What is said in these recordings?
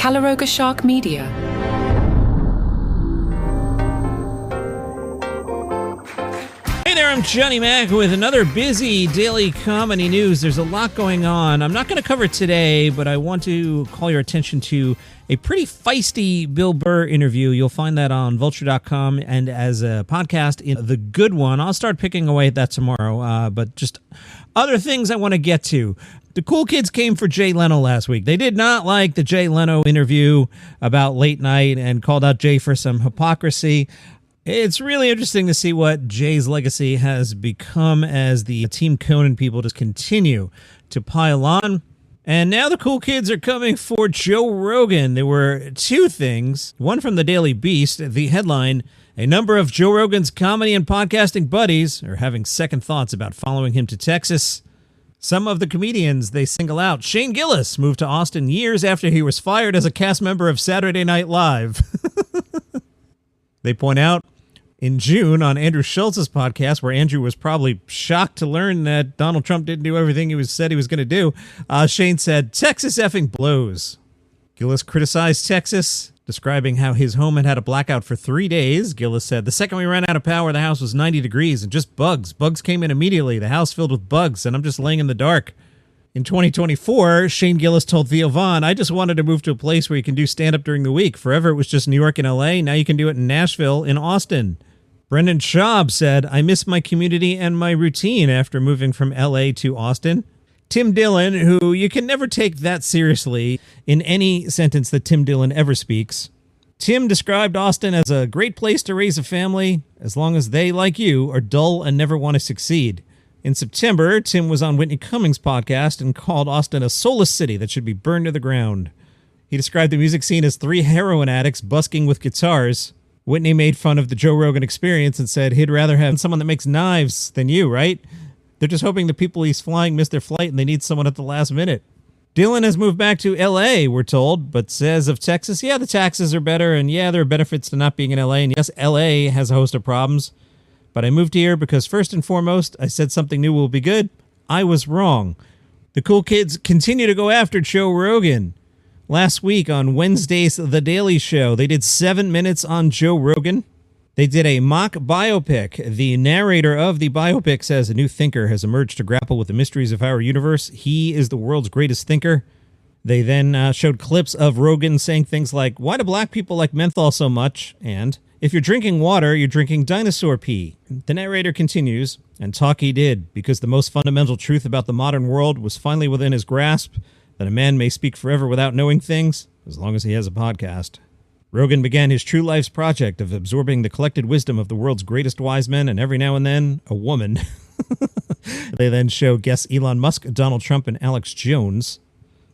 Calaroga Shark Media. Hey there, I'm Johnny Mac with another busy daily comedy news. There's a lot going on. I'm not going to cover it today, but I want to call your attention to a pretty feisty Bill Burr interview. You'll find that on Vulture.com and as a podcast in The Good One. I'll start picking away at that tomorrow, but just other things I want to get to. The cool kids came for Jay Leno last week. They did not like the Jay Leno interview about late night and called out Jay for some hypocrisy. It's really interesting to see what Jay's legacy has become as the Team Conan people just continue to pile on. And now the cool kids are coming for Joe Rogan. There were two things. One from the Daily Beast, the headline, a number of Joe Rogan's comedy and podcasting buddies are having second thoughts about following him to Texas. Some of the comedians they single out. Shane Gillis moved to Austin years after he was fired as a cast member of Saturday Night Live. They point out, in June on Andrew Schultz's podcast, where Andrew was probably shocked to learn that Donald Trump didn't do everything he said he was going to do, Shane said, Texas effing blows. Gillis criticized Texas, describing how his home had a blackout for 3 days. Gillis said, the second we ran out of power, the house was 90 degrees and just bugs. Bugs came in immediately. The house filled with bugs, and I'm just laying in the dark. In 2024, Shane Gillis told Theo Von, I just wanted to move to a place where you can do stand-up during the week. Forever it was just New York and L.A. Now you can do it in Nashville, in Austin. Brendan Schaub said, I miss my community and my routine after moving from L.A. to Austin. Tim Dillon, who you can never take that seriously in any sentence that Tim Dillon ever speaks. Tim described Austin as a great place to raise a family, as long as they, like you, are dull and never want to succeed. In September, Tim was on Whitney Cummings' podcast and called Austin a soulless city that should be burned to the ground. He described the music scene as three heroin addicts busking with guitars. Whitney made fun of the Joe Rogan experience and said he'd rather have someone that makes knives than you, right? They're just hoping the people he's flying miss their flight and they need someone at the last minute. Dillon has moved back to L.A., we're told, but says of Texas, yeah, the taxes are better, and yeah, there are benefits to not being in L.A., and yes, L.A. has a host of problems. But I moved here because first and foremost, I said something new will be good. I was wrong. The cool kids continue to go after Joe Rogan. Last week on Wednesday's The Daily Show, they did 7 minutes on Joe Rogan. They did a mock biopic. The narrator of the biopic says a new thinker has emerged to grapple with the mysteries of our universe. He is the world's greatest thinker. They then showed clips of Rogan saying things like, why do black people like menthol so much? And if you're drinking water, you're drinking dinosaur pee. The narrator continues, and talk he did, because the most fundamental truth about the modern world was finally within his grasp, that a man may speak forever without knowing things, as long as he has a podcast. Rogan began his true life's project of absorbing the collected wisdom of the world's greatest wise men, and every now and then, a woman. They then show guests Elon Musk, Donald Trump, and Alex Jones.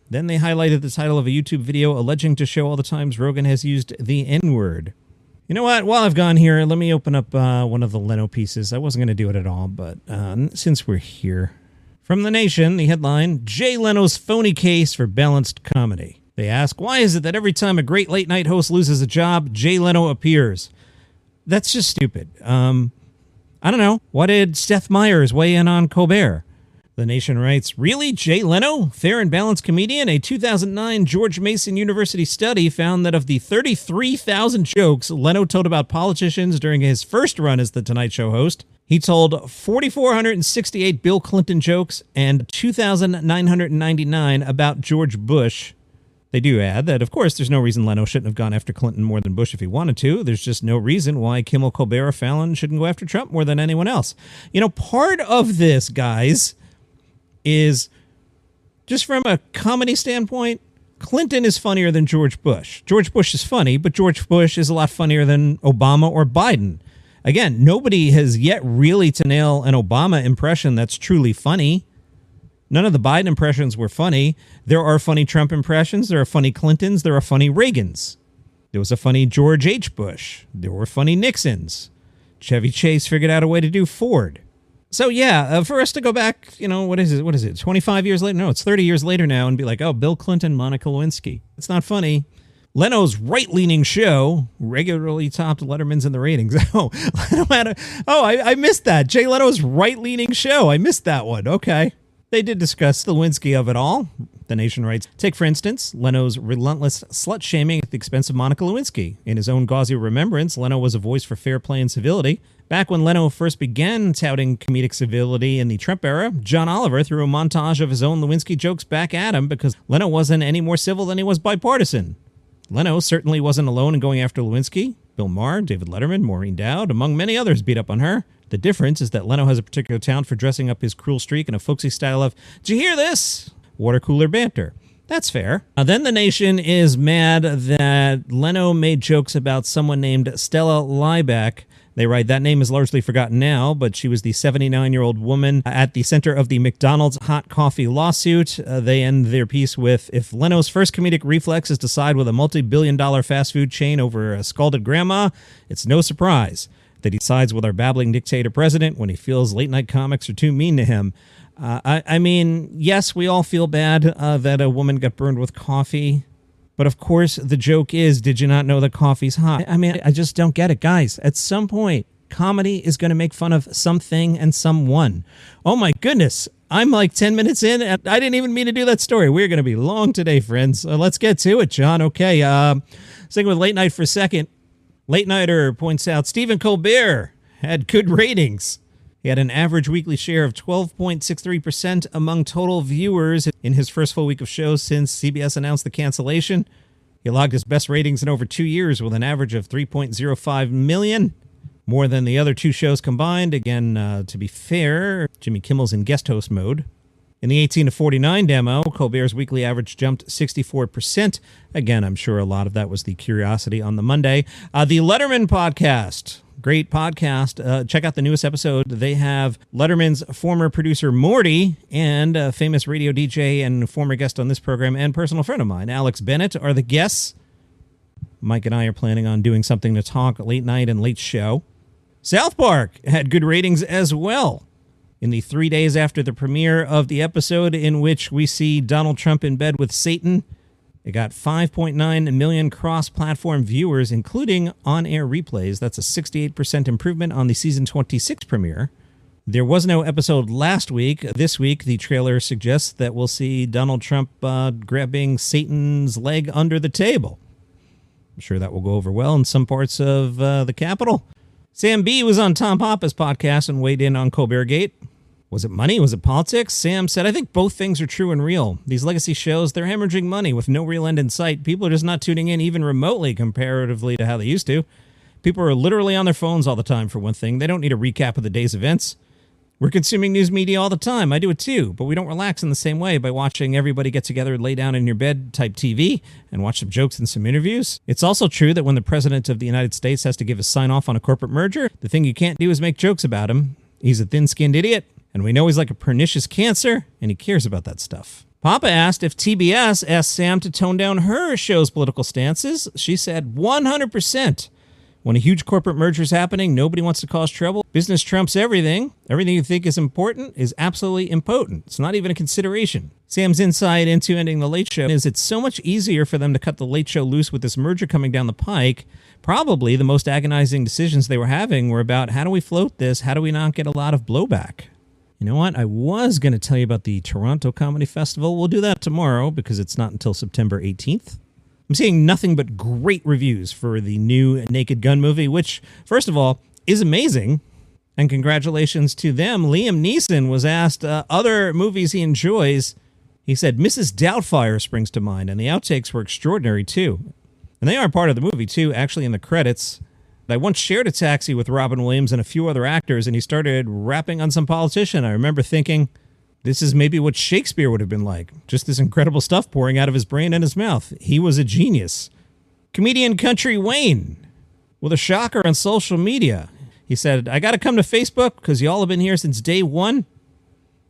Then they highlighted the title of a YouTube video alleging to show all the times Rogan has used the N-word. You know what? While I've gone here, let me open up one of the Leno pieces. I wasn't going to do it at all, but since we're here. From The Nation, the headline, Jay Leno's phony case for balanced comedy. They ask, why is it that every time a great late-night host loses a job, Jay Leno appears? That's just stupid. I don't know. Why did Seth Meyers weigh in on Colbert? The Nation writes, really, Jay Leno? Fair and balanced comedian? A 2009 George Mason University study found that of the 33,000 jokes Leno told about politicians during his first run as the Tonight Show host, he told 4,468 Bill Clinton jokes and 2,999 about George Bush. They do add that, of course, there's no reason Leno shouldn't have gone after Clinton more than Bush if he wanted to. There's just no reason why Kimmel, Colbert, or Fallon shouldn't go after Trump more than anyone else. You know, part of this, guys, is just from a comedy standpoint, Clinton is funnier than George Bush. George Bush is funny, but George Bush is a lot funnier than Obama or Biden. Again, nobody has yet really to nail an Obama impression that's truly funny. None of the Biden impressions were funny. There are funny Trump impressions. There are funny Clintons. There are funny Reagans. There was a funny George H. Bush. There were funny Nixons. Chevy Chase figured out a way to do Ford. So yeah, for us to go back, you know, what is it, 25 years later? No, it's 30 years later now, and be like, oh, Bill Clinton, Monica Lewinsky. It's not funny. Leno's right-leaning show regularly topped Letterman's in the ratings. I missed that. Jay Leno's right-leaning show. I missed that one. Okay. They did discuss the Lewinsky of it all. The Nation writes, take, for instance, Leno's relentless slut-shaming at the expense of Monica Lewinsky. In his own gauzy remembrance, Leno was a voice for fair play and civility. Back when Leno first began touting comedic civility in the Trump era, John Oliver threw a montage of his own Lewinsky jokes back at him because Leno wasn't any more civil than he was bipartisan. Leno certainly wasn't alone in going after Lewinsky. Bill Maher, David Letterman, Maureen Dowd, among many others beat up on her. The difference is that Leno has a particular talent for dressing up his cruel streak in a folksy style of, "Did you hear this?" water cooler banter. That's fair. Then The Nation is mad that Leno made jokes about someone named Stella Liebeck. They write, that name is largely forgotten now, but she was the 79-year-old woman at the center of the McDonald's hot coffee lawsuit. They end their piece with, if Leno's first comedic reflex is to side with a multi-billion-dollar fast food chain over a scalded grandma, it's no surprise that he sides with our babbling dictator president when he feels late-night comics are too mean to him. I mean, yes, we all feel bad that a woman got burned with coffee. But of course, the joke is, did you not know that coffee's hot? I mean, I just don't get it, guys. At some point, comedy is going to make fun of something and someone. Oh my goodness, I'm like 10 minutes in, and I didn't even mean to do that story. We're going to be long today, friends. Let's get to it, John. Okay, sticking with late night for a second. Late Nighter points out Stephen Colbert had good ratings. He had an average weekly share of 12.63% among total viewers in his first full week of shows since CBS announced the cancellation. He logged his best ratings in over 2 years with an average of 3.05 million, more than the other two shows combined. Again, to be fair, Jimmy Kimmel's in guest host mode. In the 18 to 49 demo, Colbert's weekly average jumped 64%. Again, I'm sure a lot of that was the curiosity on the Monday. The Letterman podcast. Great podcast. Check out the newest episode. They have Letterman's former producer, Morty, and a famous radio DJ and former guest on this program and personal friend of mine, Alex Bennett, are the guests. Mike and I are planning on doing something to talk late night and late show. South Park had good ratings as well. In the 3 days after the premiere of the episode in which we see Donald Trump in bed with Satan, it got 5.9 million cross-platform viewers, including on-air replays. That's a 68% improvement on the season 26 premiere. There was no episode last week. This week, the trailer suggests that we'll see Donald Trump grabbing Satan's leg under the table. I'm sure that will go over well in some parts of the Capitol. Sam Bee was on Tom Papa's podcast and weighed in on Colbertgate. Was it money? Was it politics? Sam said, I think both things are true and real. These legacy shows, they're hemorrhaging money with no real end in sight. People are just not tuning in even remotely comparatively to how they used to. People are literally on their phones all the time, for one thing. They don't need a recap of the day's events. We're consuming news media all the time. I do it too, but we don't relax in the same way by watching everybody get together and lay down in your bed type TV and watch some jokes and some interviews. It's also true that when the president of the United States has to give a sign-off on a corporate merger, the thing you can't do is make jokes about him. He's a thin-skinned idiot. And we know he's like a pernicious cancer, and he cares about that stuff. Papa asked if TBS asked Sam to tone down her show's political stances. She said 100%. When a huge corporate merger is happening, nobody wants to cause trouble. Business trumps everything. Everything you think is important is absolutely impotent. It's not even a consideration. Sam's insight into ending The Late Show is it's so much easier for them to cut The Late Show loose with this merger coming down the pike. Probably the most agonizing decisions they were having were about how do we float this? How do we not get a lot of blowback? You know what? I was going to tell you about the Toronto Comedy Festival. We'll do that tomorrow because it's not until September 18th. I'm seeing nothing but great reviews for the new Naked Gun movie, which, first of all, is amazing. And congratulations to them. Liam Neeson was asked other movies he enjoys. He said Mrs. Doubtfire springs to mind, and the outtakes were extraordinary, too. And they are part of the movie, too, actually in the credits. I once shared a taxi with Robin Williams and a few other actors, and he started rapping on some politician. I remember thinking, this is maybe what Shakespeare would have been like. Just this incredible stuff pouring out of his brain and his mouth. He was a genius. Comedian Kountry Wayne, with a shocker on social media. He said, I got to come to Facebook because y'all have been here since day one.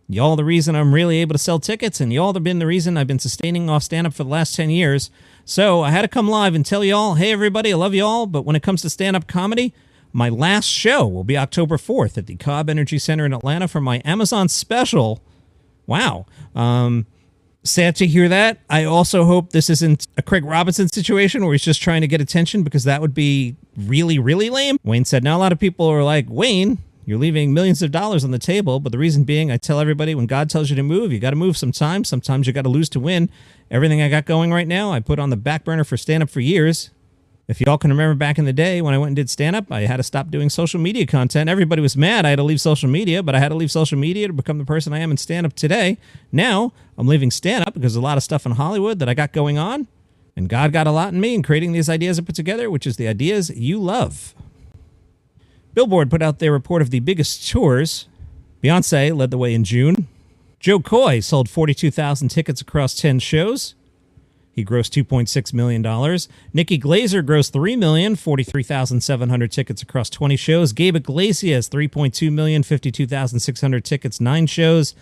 Y'all are the reason I'm really able to sell tickets, and y'all have been the reason I've been sustaining off stand-up for the last 10 years. So I had to come live and tell y'all, hey, everybody, I love y'all, but when it comes to stand-up comedy, my last show will be October 4th at the Cobb Energy Center in Atlanta for my Amazon special. Wow. Sad to hear that. I also hope this isn't a Craig Robinson situation where he's just trying to get attention because that would be really, really lame. Wayne said, now a lot of people are like, Wayne, You're leaving millions of dollars on the table, but the reason being, I tell everybody when God tells you to move, you got to move sometimes. Sometimes you got to lose to win. Everything I got going right now, I put on the back burner for stand-up for years. If y'all can remember back in the day when I went and did stand-up, I had to stop doing social media content. Everybody was mad I had to leave social media, but I had to leave social media to become the person I am in stand-up today. Now, I'm leaving stand-up because there's a lot of stuff in Hollywood that I got going on, and God got a lot in me in creating these ideas I put together, which is the ideas you love. Billboard put out their report of the biggest tours. Beyonce led the way in June. Joe Coy sold 42,000 tickets across 10 shows. He grossed $2.6 million. Nikki Glaser grossed $3 million, 43,700 tickets across 20 shows. Gabe Iglesias, $3.2 million, 52,600 tickets, 9 shows.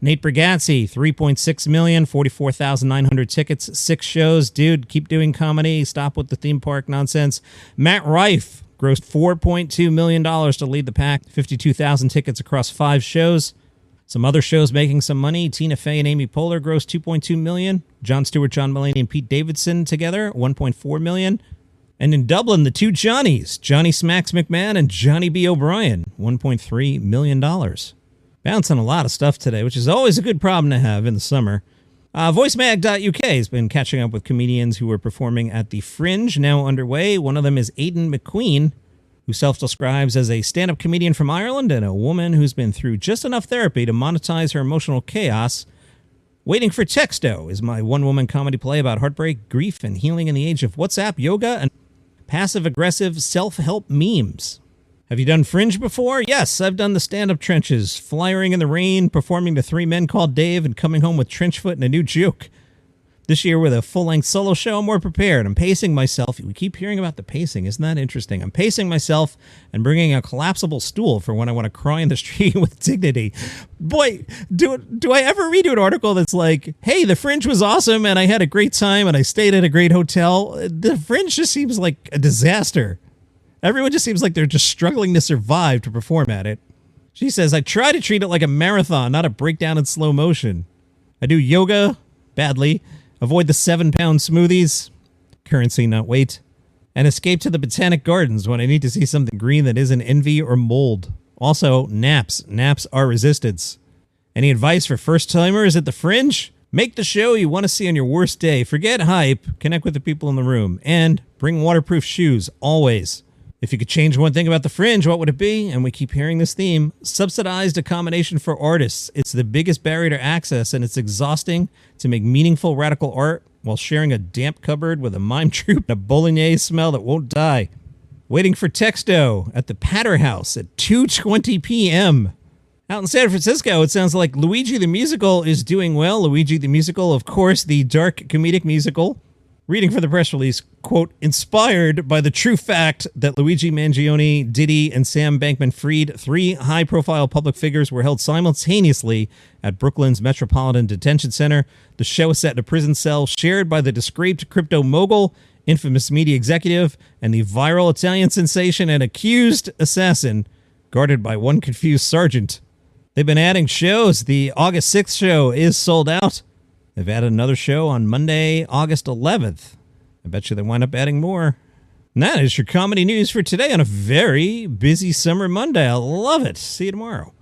Nate Bargatze, $3.6 million, 44,900 tickets, 6 shows. Dude, keep doing comedy. Stop with the theme park nonsense. Matt Rife grossed $4.2 million to lead the pack, 52,000 tickets across 5 shows. Some other shows making some money. Tina Fey and Amy Poehler grossed $2.2 million. Jon Stewart, John Mulaney, and Pete Davidson together, $1.4 million. And in Dublin, the two Johnnies, Johnny Smacks McMahon and Johnny B. O'Brien, $1.3 million. Bouncing a lot of stuff today, which is always a good problem to have in the summer. VoiceMag.uk has been catching up with comedians who were performing at the Fringe, now underway. One of them is Aidan McQueen, who self-describes as a stand-up comedian from Ireland and a woman who's been through just enough therapy to monetize her emotional chaos. Waiting for Texto is my one-woman comedy play about heartbreak, grief, and healing in the age of WhatsApp, yoga, and passive-aggressive self-help memes. Have you done Fringe before? Yes, I've done the stand-up trenches, flyering in the rain, performing to 3 Men Called Dave, and coming home with trench foot and a new joke. This year with a full-length solo show, I'm more prepared. I'm pacing myself. We keep hearing about the pacing. Isn't that interesting? I'm pacing myself and bringing a collapsible stool for when I want to cry in the street with dignity. Boy, do I ever read an article that's like, hey, the Fringe was awesome and I had a great time and I stayed at a great hotel. The Fringe just seems like a disaster. Everyone just seems like they're just struggling to survive to perform at it. She says, I try to treat it like a marathon, not a breakdown in slow motion. I do yoga, badly, avoid the 7-pound smoothies, currency, not weight, and escape to the Botanic Gardens when I need to see something green that isn't envy or mold. Also, naps. Naps are resistance. Any advice for first-timers at the Fringe? Make the show you want to see on your worst day. Forget hype. Connect with the people in the room. And bring waterproof shoes, always. If you could change one thing about the Fringe, what would it be? And we keep hearing this theme. Subsidized accommodation for artists. It's the biggest barrier to access, and it's exhausting to make meaningful radical art while sharing a damp cupboard with a mime troupe and a bolognese smell that won't die. Waiting for Texto at the Patter House at 2:20 p.m. Out in San Francisco, it sounds like Luigi the Musical is doing well. Luigi the Musical, of course, the dark comedic musical. Reading from the press release, quote, inspired by the true fact that Luigi Mangione, Diddy, and Sam Bankman-Fried, 3 high-profile public figures, were held simultaneously at Brooklyn's Metropolitan Detention Center. The show is set in a prison cell shared by the disgraced crypto mogul, infamous media executive, and the viral Italian sensation and accused assassin, guarded by one confused sergeant. They've been adding shows. The August 6th show is sold out. They've added another show on Monday, August 11th. I bet you they wind up adding more. And that is your comedy news for today on a very busy summer Monday. I love it. See you tomorrow.